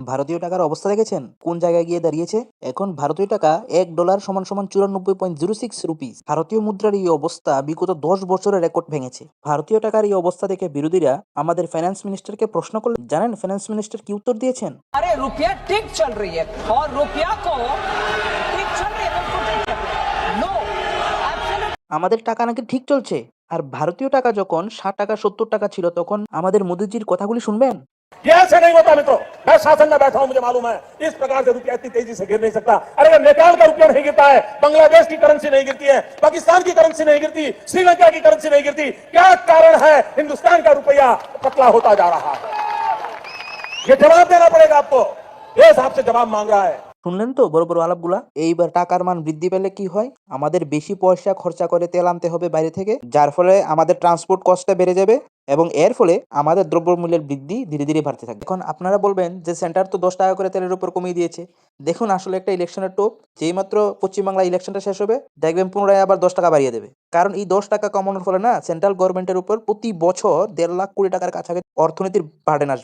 ভারতীয় টাকার অবস্থা দেখেছেন কোন জায়গায় গিয়ে দাঁড়িয়েছে? এখন ভারতীয় টাকা $1 সমান সমান 94.06 রুপিস। ভারতীয় মুদ্রার এই অবস্থা বিগত 10 বছরের রেকর্ড ভেঙেছে। ভারতীয় টাকার এই অবস্থা দেখে বিরোধীরা আমাদের ফাইন্যান্স মিনিস্টারকে প্রশ্ন করলে জানেন ফাইন্যান্স মিনিস্টার কি উত্তর দিয়েছেন? अरे रुपया ठीक चल रही है और रुपया को ठीक चल रही है बिल्कुल ठीक चल रही है नो আমাদের টাকা নাকি ঠিক চলছে। আর ভারতীয় টাকা যখন 60 টাকা 70 টাকা ছিল তখন আমাদের মোদিজির কথাগুলি শুনবেন। ये ऐसे नहीं होता मित्रों। मैं शासन में बैठा हूं, मुझे मालूम है इस प्रकार से रुपया इतनी तेजी से गिर नहीं सकता। अरे नेपाल का रुपया नहीं गिरता है, बांग्लादेश की करेंसी नहीं गिरती है, पाकिस्तान की करेंसी नहीं गिरती, श्रीलंका की करेंसी नहीं गिरती। क्या कारण है हिंदुस्तान का रुपया पतला होता जा रहा है? ये जवाब देना पड़ेगा आपको। देश आपसे जवाब मांग रहा है। শুনলেন তো বড় বড় আলাপগুলা? এইবার টাকার মান বৃদ্ধি পেলে কি হয়? আমাদের বেশি পয়সা খরচা করে তেল আনতে হবে বাইরে থেকে, যার ফলে আমাদের ট্রান্সপোর্ট কস্টটা বেড়ে যাবে এবং এর ফলে আমাদের দ্রব্যমূল্যের বৃদ্ধি ধীরে ধীরে বাড়তে থাকবে। এখন আপনারা বলবেন যে সেন্টার তো 10 টাকা করে তেলের উপর কমিয়ে দিয়েছে। দেখুন আসলে একটা ইলেকশনের টোপ, যেই মাত্র পশ্চিমবাংলা ইলেকশনটা শেষ হবে দেখবেন পুনরায় আবার 10 টাকা বাড়িয়ে দেবে। কারণ এই 10 টাকা কমানোর ফলে না সেন্ট্রাল গভর্নমেন্টের উপর প্রতি বছর 1.5 লাখ কোটি টাকার কাছাকাছি অর্থনীতির বার্ডেন আসবে।